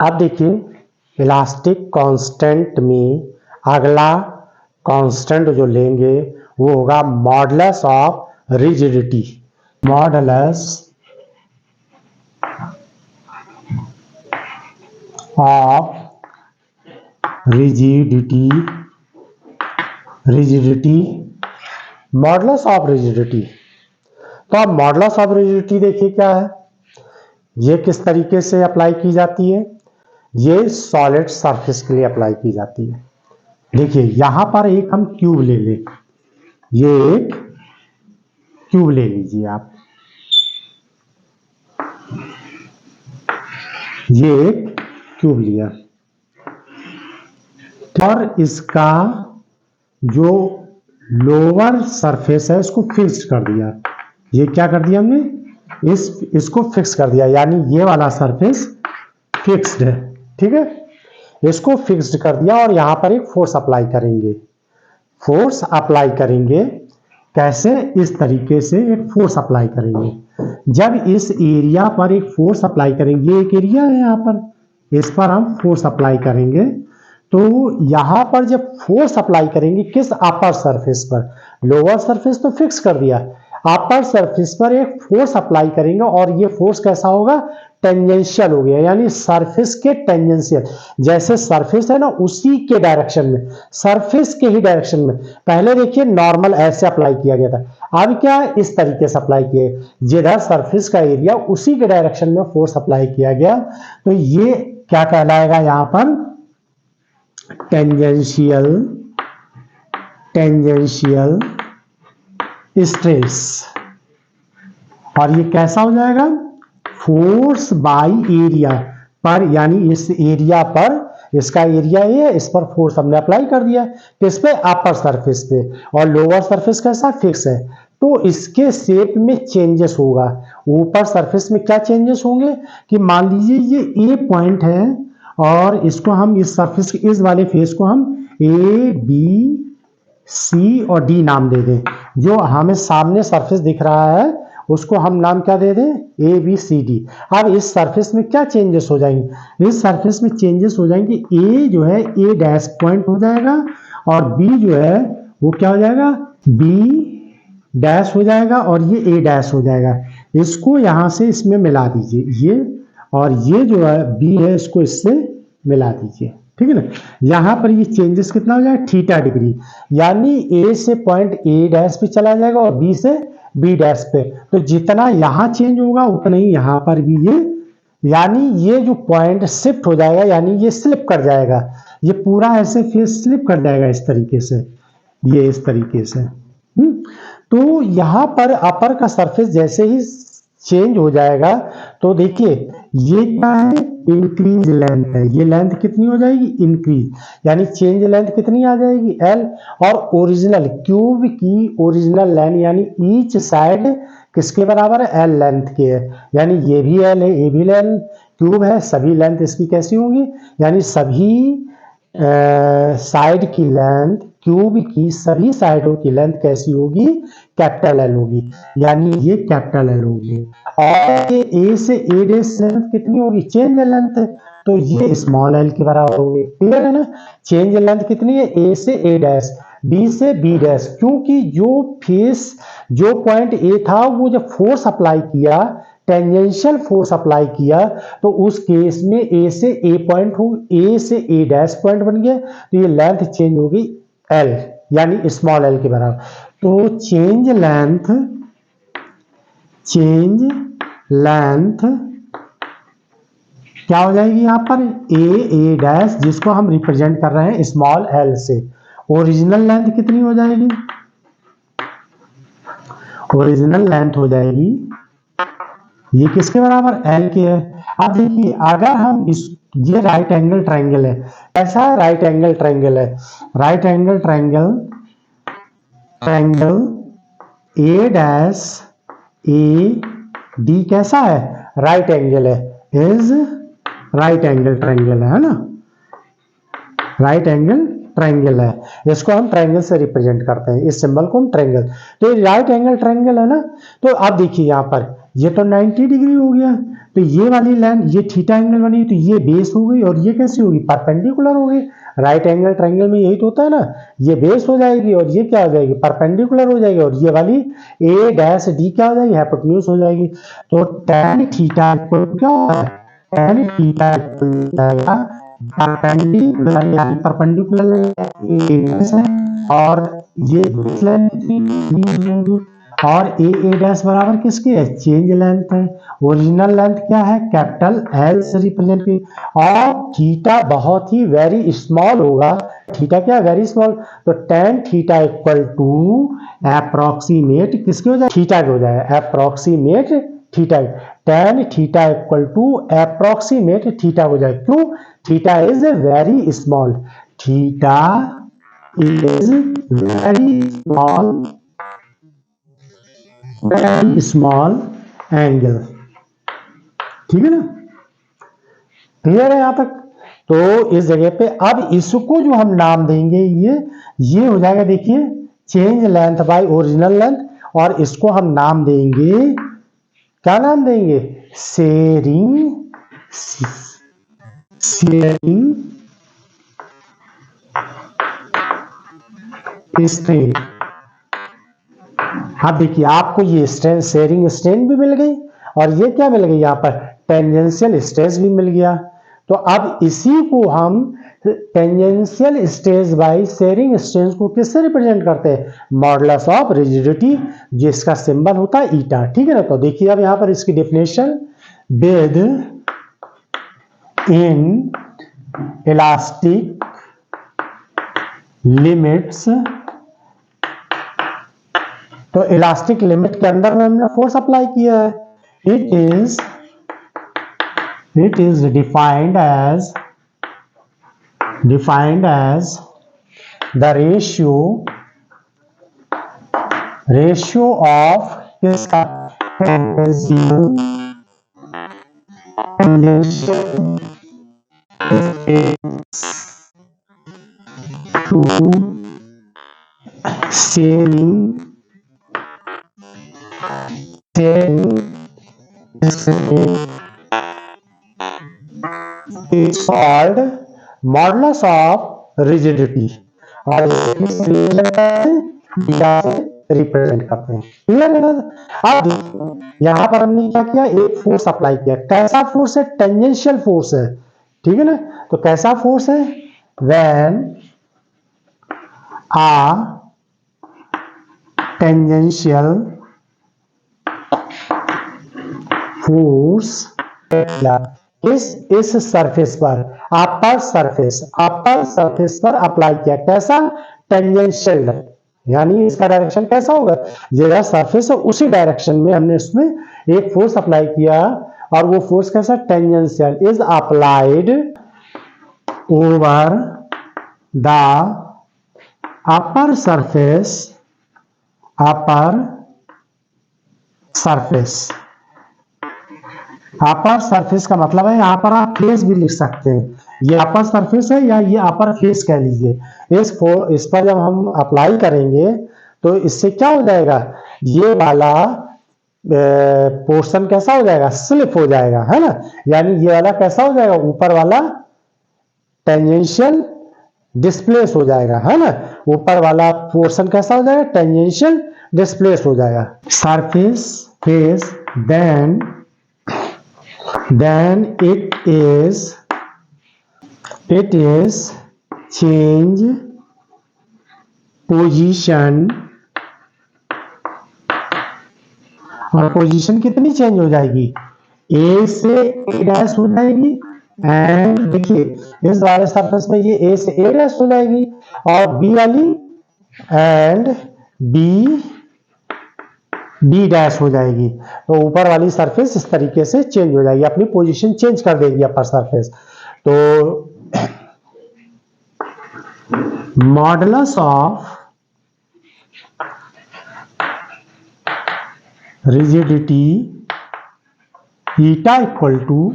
अब देखिए elastic constant में अगला कांस्टेंट जो लेंगे वो होगा modulus of rigidity. Modulus of rigidity, modulus of rigidity. तो अब मॉडुलस ऑफ रिजिडिटी देखिए क्या है, ये किस तरीके से अप्लाई की जाती है। ये सॉलिड सरफेस के लिए अप्लाई की जाती है। देखिए यहां पर एक हम क्यूब ले लें, ये एक क्यूब ले लीजिए आप, ये एक क्यूब लिया और इसका जो लोअर सरफेस है इसको फिक्स कर दिया। ये क्या कर दिया हमने, इसको फिक्स कर दिया, यानी ये वाला सरफेस फिक्स्ड है, ठीक है। इसको फिक्स्ड कर दिया और यहां पर एक फोर्स अप्लाई करेंगे। फोर्स अप्लाई करेंगे कैसे, इस तरीके से एक फोर्स अप्लाई करेंगे। जब इस एरिया पर एक फोर्स अप्लाई करेंगे, एक एरिया है यहाँ पर, इस पर हम फोर्स अप्लाई करेंगे, तो यहां पर जब फोर्स अप्लाई करेंगे किस अपर सरफेस पर, लोअर सरफेस तो फिक्स कर दिया, अपर सरफेस पर एक फोर्स अप्लाई करेंगे और ये फोर्स कैसा होगा, टेंजेंशियल हो गया, यानी सरफेस के टेंजेंशियल, जैसे सरफेस है ना उसी के डायरेक्शन में, सरफेस के ही डायरेक्शन में। पहले देखिए नॉर्मल ऐसे अप्लाई किया गया था, अब क्या इस तरीके से अप्लाई किया, जिधर सरफेस का एरिया उसी के डायरेक्शन में फोर्स अप्लाई किया गया, तो ये क्या कहलाएगा यहां पर, टेंजेंशियल स्ट्रेस। और ये कैसा हो जाएगा, फोर्स बाय एरिया पर, यानी इस एरिया पर, इसका एरिया ये, इस पर फोर्स हमने अप्लाई कर दिया, किस पे, अपर सरफेस पे, और लोअर सरफेस कैसा फिक्स है, तो इसके शेप में चेंजेस होगा। ऊपर सरफेस में क्या चेंजेस होंगे कि मान लीजिए ये ए पॉइंट है और इसको हम इस सरफेस, इस वाले फेस को हम ए बी सी और डी नाम दे दें। जो हमें सामने सरफेस दिख रहा है उसको हम नाम क्या दे दें, ए बी सी डी। अब इस सरफेस में क्या चेंजेस हो जाएंगे, इस सरफेस में चेंजेस हो जाएंगे, ए जो है ए डैश पॉइंट हो जाएगा और बी जो है वो क्या हो जाएगा, बी डैश हो जाएगा और ये ए डैश हो जाएगा। इसको यहां से इसमें मिला दीजिए, ये और ये जो है बी है इसको इससे मिला दीजिए, ठीक है ना। यहां पर ये चेंजेस कितना हो जाएगा, थीटा डिग्री, यानी ए से पॉइंट ए डैश पे चला जाएगा और बी से बी डैश पे, तो जितना यहां चेंज होगा उतना ही यहां पर भी ये, यानी ये जो पॉइंट शिफ्ट हो जाएगा, यानी ये स्लिप कर जाएगा, ये पूरा ऐसे फेस स्लिप कर जाएगा इस तरीके से, ये इस तरीके से। तो यहां पर अपर का सरफेस जैसे ही चेंज हो जाएगा, तो देखिए ये क्या है, इंक्रीज लेंथ है, ये लेंथ कितनी हो जाएगी, इंक्रीज, यानी चेंज लेंथ कितनी आ जाएगी, एल, और ओरिजिनल क्यूब की ओरिजिनल लेंथ यानी ईच साइड किसके बराबर है, एल लेंथ के है, यानी ये भी एल है, ये भी लेंथ क्यूब है, सभी लेंथ इसकी कैसी होंगी, यानी सभी साइड की लेंथ, क्यूब की सभी साइडों की लेंथ कैसी होगी, कैपिटल एल होगी, यानी ये कैपिटल एल होगी। और ये ए से ए डैश लेंथ कितनी होगी, चेंज लेंथ, तो ये स्मॉल एल के बराबर होगी, क्लियर है ना। चेंज लेंथ कितनी है, ए से ए डैश, बी से बी डैश, क्योंकि जो फेस, जो पॉइंट ए था वो जब फोर्स अप्लाई किया, टेंजेंशियल फोर्स अप्लाई किया, तो उस केस में ए से ए पॉइंट हो, ए से ए डैश पॉइंट बन गया, तो ये लेंथ चेंज होगी एल, यानी स्मॉल एल के बराबर। तो चेंज लेंथ क्या हो जाएगी यहां पर, ए डैश, जिसको हम रिप्रेजेंट कर रहे हैं स्मॉल एल से। ओरिजिनल लेंथ कितनी हो जाएगी, ओरिजिनल लेंथ हो जाएगी, ये किसके बराबर, एल के है। अब देखिए अगर हम इस, ये राइट एंगल ट्रायंगल है, ऐसा राइट एंगल ट्रायंगल है, right angle triangle A dash A D कैसा है, राइट एंगल है, इज राइट एंगल ट्रायंगल है ना, राइट एंगल ट्रायंगल है, इसको हम ट्रायंगल से रिप्रेजेंट करते हैं, इस सिंबल को हम ट्रायंगल, तो ये राइट एंगल ट्रायंगल है ना। तो अब देखिए यहां पर ये तो 90 डिग्री हो गया, तो ये वाली लाइन ये थीटा एंगल बनी, तो ये बेस हो गई और ये कैसी होगी, परपेंडिकुलर हो गई। राइट एंगल ट्रायंगल में यही तो होता है ना, ये बेस हो जाएगी और ये क्या हो जाएगी, परपेंडिकुलर हो जाएगी, और ये वाली ए डैश डी क्या हो जाएगी, हाइपोटेन्यूज हो जाएगी। तो tan थीटा इक्वल क्या होगा, tan थीटा इक्वल हो जाएगा परपेंडिकुलर, यानी परपेंडिकुलर और ये बेस लेंथ, और ए डैश बराबर किसके है, चेंज लेंथ है। ओरिजिनल लेंथ क्या है, कैपिटल एल से रिप्रेजेंट की, और थीटा बहुत ही वेरी स्मॉल होगा। थीटा क्या, वेरी स्मॉल, तो tan theta equal to approximate किसके हो जाए, थीटा के हो जाए, approximate theta, tan theta equal to approximate theta हो जाए। क्यों, theta is very small, theta is very small angle. ठीक है ना, क्लियर है यहां तक। तो इस जगह पे अब इसको जो हम नाम देंगे, ये हो जाएगा, देखिए change length bye original length, और इसको हम नाम देंगे, क्या नाम देंगे, शेयरिंग स्ट्रेन। हाँ देखिए, आपको ये शेयरिंग स्ट्रेन भी मिल गई, और ये क्या मिल गई, यहाँ पर टेंजेंशियल स्ट्रेस भी मिल गया। तो अब इसी को हम tangential stress by sharing strain को किससे रिप्रेजेंट करते हैं, मॉडुलस ऑफ रिजिडिटी, जिसका सिंबल होता है ईटा। ठीक है ना, तो देखिए अब यहाँ पर इसकी definition, within elastic limits, तो इलास्टिक लिमिट के अंदर में हमने फोर्स अप्लाई किया है। It is defined as the ratio of किसका, to shearing is called modulus of rigidity, और रिप्रेजेंट करते हैं। क्लियर है ना। अब यहां पर हमने क्या किया, एक फोर्स अप्लाई किया, कैसा फोर्स है, टेंजेंशियल फोर्स है। ठीक है ना, तो कैसा फोर्स है, व्हेन आ टेंजेंशियल फोर्स इस सरफेस पर, अपर सरफेस पर अप्लाई किया, कैसा, टेंजेंशियल, यानी इसका डायरेक्शन कैसा होगा, जगह सरफेस है उसी डायरेक्शन में हमने इसमें एक फोर्स अप्लाई किया, और वो फोर्स कैसा, tangential, is applied over the upper surface का मतलब है, यहां पर आप फेस भी लिख सकते हैं, ये अपर सरफेस है या ये अपर फेस कह लीजिए। इस पर जब हम अप्लाई करेंगे तो इससे क्या हो जाएगा, ये वाला पोर्शन कैसा हो जाएगा, स्लिप हो जाएगा, है ना, यानी ये वाला कैसा हो जाएगा, ऊपर वाला टेंजेंशियल डिस्प्लेस हो जाएगा, है ना, ऊपर वाला पोर्शन कैसा हो जाएगा, टेंजेंशियल डिस्प्लेस हो जाएगा। Surface face then it is change position, और पोजीशन कितनी चेंज हो जाएगी, ए से ए डैश हो जाएगी, एंड देखिए इस वाले सरफेस में ये ए से ए डैश हो जाएगी, और बी वाली एंड बी डैश हो जाएगी। तो ऊपर वाली सरफेस इस तरीके से चेंज हो जाएगी, अपनी पोजीशन चेंज कर देगी अपर सरफेस। तो modulus of rigidity eta equal to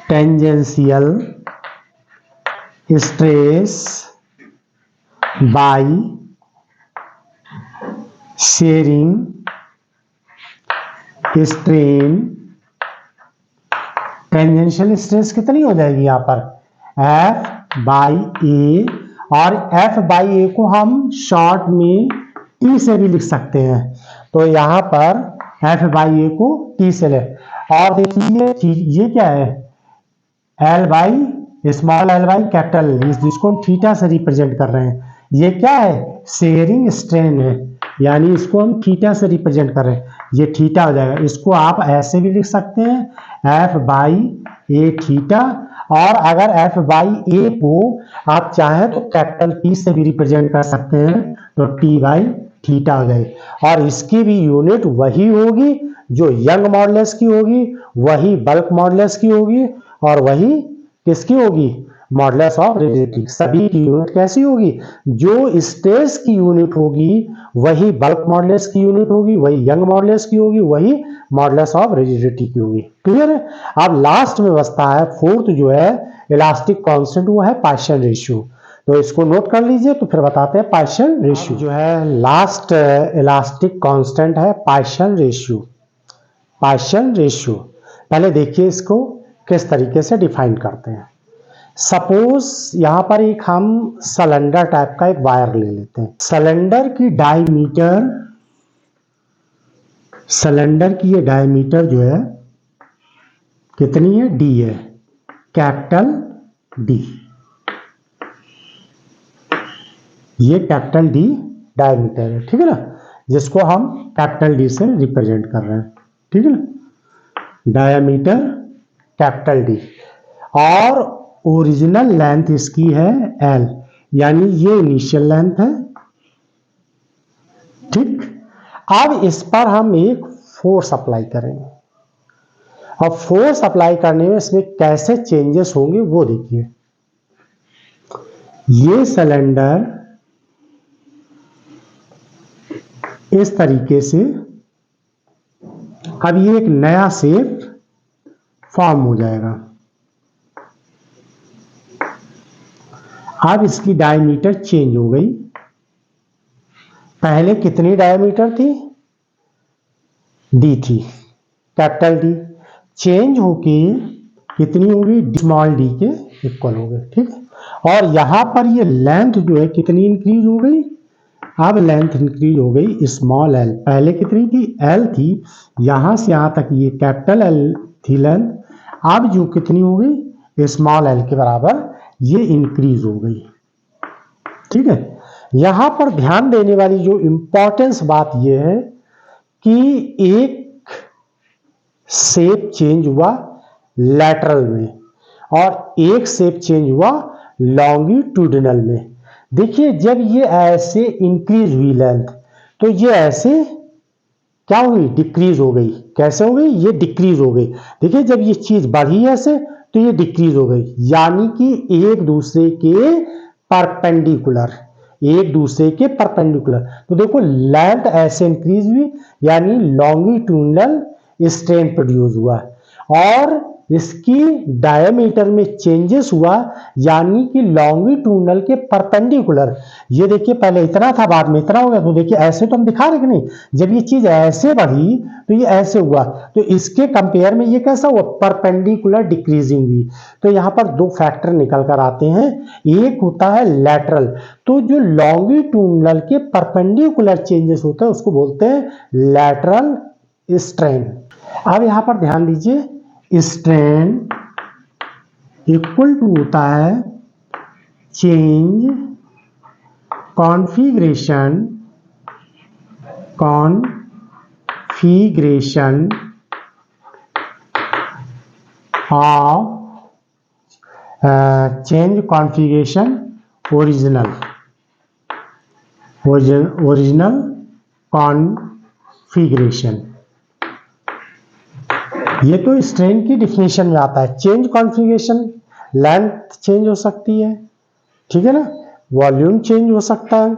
tangential stress by shearing strain, tangential stress कितनी हो जाएगी यहाँ पर F/A, और F/A को हम शॉर्ट में T से भी लिख सकते हैं, तो यहाँ पर F/A को T से ले। और देखिए ये क्या है स्मॉल l बाई कैपिटल, जिसको हम थीटा से रिप्रेजेंट कर रहे हैं। ये क्या है शेयरिंग स्ट्रेन है, यानी इसको हम थीटा से रिप्रेजेंट कर रहे हैं, ये थीटा हो जाएगा। इसको आप ऐसे भी लिख सकते हैं F/A थीटा, और अगर F/A को आप चाहें तो कैपिटल T से भी रिप्रेजेंट कर सकते हैं, तो T/थीटा हो जाएगी। और इसकी भी यूनिट वही होगी जो यंग मॉडुलस की होगी, वही बल्क मॉडुलस की होगी, और वही किसकी होगी मॉडुलस ऑफ रिजिडिटी। सभी की यूनिट कैसी होगी, जो स्ट्रेस की यूनिट होगी वही बल्क मॉडुलस की यूनिट होगी, वही यंग मॉडुलस की होगी, वही मॉडुलस ऑफ रिजिडिटी की होगी। क्लियर है। अब लास्ट में बचता है फोर्थ जो है इलास्टिक कांस्टेंट, वो है पार्शियल रेशियो। तो इसको नोट कर लीजिए, तो फिर बताते हैं पार्शियल रेशियो। जो है लास्ट इलास्टिक कांस्टेंट है पार्शियल रेशियो। पार्शियल रेशियो पहले देखिए इसको किस तरीके से डिफाइन करते हैं। सपोज यहां पर एक हम सिलेंडर टाइप का एक वायर ले लेते हैं। सिलेंडर की ये डायमीटर जो है कितनी है D है, कैपिटल D। ये कैपिटल D डायमीटर है, ठीक है ना, जिसको हम कैपिटल D से रिप्रेजेंट कर रहे हैं, ठीक है ना, डायमीटर कैपिटल D। और ओरिजिनल लेंथ इसकी है L, यानी ये इनिशियल लेंथ है, ठीक। अब इस पर हम एक फोर्स अप्लाई करेंगे, अब फोर्स अप्लाई करने में इसमें कैसे चेंजेस होंगे वो देखिए। ये सिलेंडर इस तरीके से, अब ये एक नया शेप फॉर्म हो जाएगा। अब इसकी डायमीटर चेंज हो गई, पहले कितनी डायमीटर थी D थी, कैपिटल D, चेंज होके कितनी होगी स्मॉल d के इक्वल हो गई, ठीक है। और यहां पर ये लेंथ जो है कितनी इंक्रीज हो गई, अब लेंथ इंक्रीज हो गई स्मॉल l, पहले कितनी थी L थी, यहां से यहां तक ये कैपिटल L थी लेंथ, अब जो कितनी हो गई स्मॉल l के बराबर ये इंक्रीज हो गई, ठीक है। यहां पर ध्यान देने वाली जो इंपॉर्टेंस बात यह है कि एक शेप चेंज हुआ लैटरल में और एक शेप चेंज हुआ लॉन्गिट्यूडिनल में। देखिए जब ये ऐसे इंक्रीज हुई लेंथ, तो ये ऐसे क्या हुई डिक्रीज हो गई। कैसे हो गई, ये डिक्रीज हो गई। देखिए जब ये चीज बढ़ी ऐसे तो ये डिक्रीज हो गई, यानी कि एक दूसरे के परपेंडिकुलर, एक दूसरे के परपेंडिकुलर। तो देखो लेंथ ऐसे इंक्रीज हुई, यानी लॉन्गिट्यूडिनल स्ट्रेन प्रोड्यूस हुआ, और इसकी डायमीटर में चेंजेस हुआ, यानी कि लॉन्गिट्यूडिनल के परपेंडिकुलर। ये देखिए पहले इतना था, बाद में इतना हो गया। तो देखिए ऐसे तो हम दिखा रहे कि नहीं, जब ये चीज ऐसे बढ़ी तो ये ऐसे हुआ, तो इसके कंपेयर में ये कैसा हुआ परपेंडिकुलर डिक्रीजिंग हुई। तो यहाँ पर दो फैक्टर निकल कर आते हैं, एक होता है लैटरल, तो जो लॉन्गिट्यूडिनल के परपेंडिकुलर चेंजेस होते हैं उसको बोलते हैं लैटरल स्ट्रेन। अब यहाँ पर ध्यान दीजिए, स्ट्रेन इक्वल टू होता है change configuration of change configuration original configuration. ये तो स्ट्रेन की डिफिनेशन में आता है। चेंज कॉन्फिगरेशन, लेंथ चेंज हो सकती है, ठीक है ना, वॉल्यूम चेंज हो सकता है,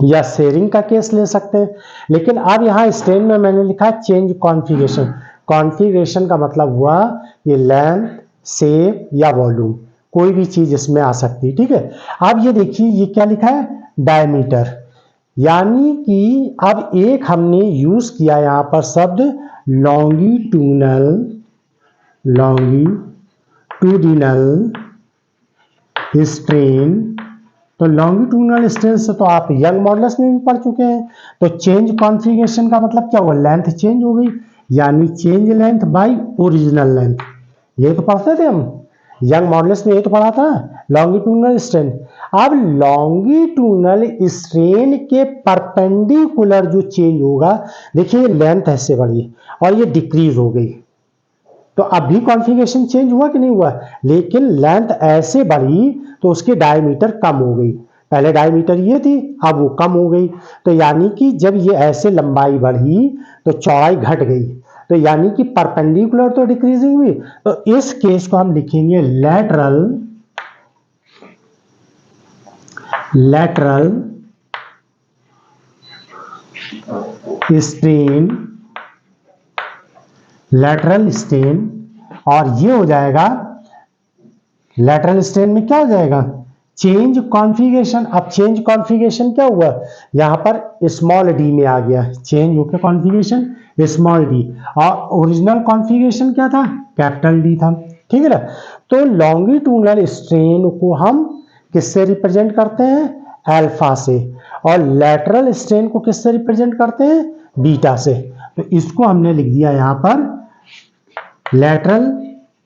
या शेयरिंग का केस ले सकते हैं। लेकिन अब यहाँ स्ट्रेन में मैंने लिखा चेंज कॉन्फिगरेशन। कॉन्फिगरेशन का मतलब हुआ ये लेंथ, शेप या वॉल्यूम, कोई भी चीज इसमें आ सकती है, ठीक है। अब ये देखिए ये क्या लिखा है डायमीटर, यानी कि अब एक हमने यूज किया यहां पर शब्द लॉन्गिट्यूडिनल स्ट्रेन। तो लॉन्गिट्यूडिनल स्ट्रेन से तो आप यंग मॉडुलस में भी पढ़ चुके हैं। तो चेंज कॉन्फ़िगरेशन का मतलब क्या हुआ, लेंथ चेंज हो गई, यानी change length bye original length. ये तो पढ़ते थे हम यंग मॉडुलस में, ये तो पढ़ा था लॉन्गिट्यूडिनल स्ट्रेन। अब लॉन्गिट्यूडिनल स्ट्रेन के परपेंडिकुलर जो चेंज होगा, देखिए लेंथ ऐसे बढ़ी और ये डिक्रीज हो गई, तो अब भी कॉन्फ़िगरेशन चेंज हुआ कि नहीं हुआ, लेकिन लेंथ ऐसे बढ़ी तो उसकी डायमीटर कम हो गई। पहले डायमीटर ये थी, अब वो कम हो गई। तो यानी कि जब ये ऐसे लंबाई बढ़ी तो चौड़ाई घट गई, तो यानी कि परपेंडिकुलर तो डिक्रीजिंग हुई। तो इस केस को हम लिखेंगे लैटरल स्ट्रेन। और ये हो जाएगा लैटरल स्ट्रेन में क्या हो जाएगा, चेंज कॉन्फ़िगरेशन। अब चेंज कॉन्फ़िगरेशन क्या हुआ, यहां पर स्मॉल डी में आ गया, चेंज होकर कॉन्फ़िगरेशन स्मॉल डी, और ओरिजिनल कॉन्फ़िगरेशन क्या था, कैपिटल डी था। ठीक है ना। तो लॉन्गिट्यूडिनल स्ट्रेन को हम किससे रिप्रेजेंट करते हैं, अल्फा से, और लैटरल स्ट्रेन को किससे रिप्रेजेंट करते हैं, बीटा से। तो इसको हमने लिख दिया यहां पर लैटरल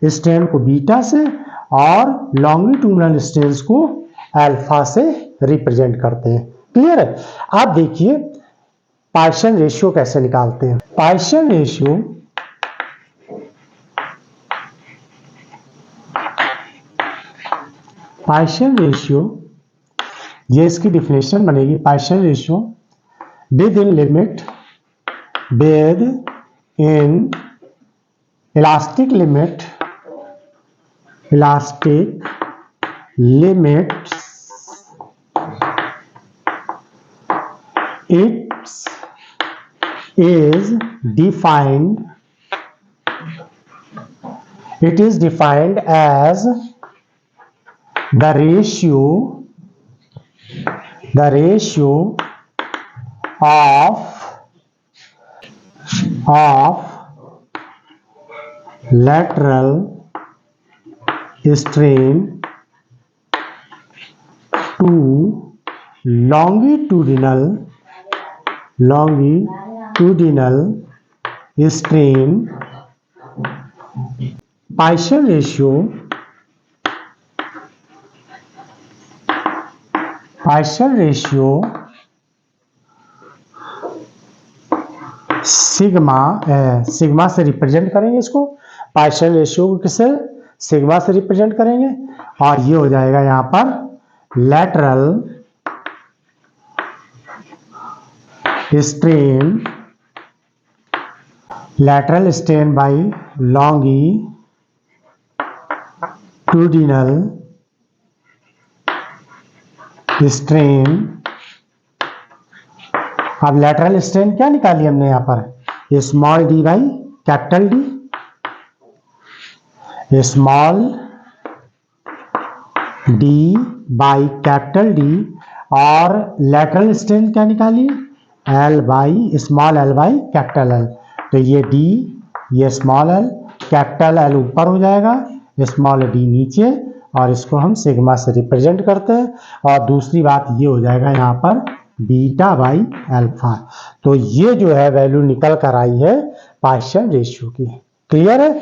स्ट्रेन को बीटा से और लॉन्गिट्यूडिनल स्ट्रेन को अल्फा से रिप्रेजेंट करते हैं। क्लियर है। आप देखिए पार्शियल रेशियो कैसे निकालते हैं। पार्शियल रेशियो ये इसकी डिफिनेशन बनेगी, partial ratio with in elastic limits it is defined as the ratio of lateral strain to longitudinal strain। Partial ratio sigma से रिप्रेजेंट करेंगे इसको, पार्शियल रेशियो को किससे, सिग्मा से रिप्रेजेंट करेंगे, और ये हो जाएगा यहां पर lateral strain by longitudinal strain. अब लैटरल स्ट्रेन क्या निकाली हमने यहां पर, small d by capital d, small d by capital d, और लैटरल स्ट्रेन क्या निकाली, l by small l by capital l. तो ये डी, ये स्मॉल एल, कैपिटल एल ऊपर हो जाएगा, स्मॉल डी नीचे, और इसको हम सिग्मा से रिप्रेजेंट करते हैं। और दूसरी बात ये हो जाएगा यहाँ पर बीटा बाई अल्फा। तो ये जो है वैल्यू निकल कर आई है पार्शियल रेशियो की। क्लियर है।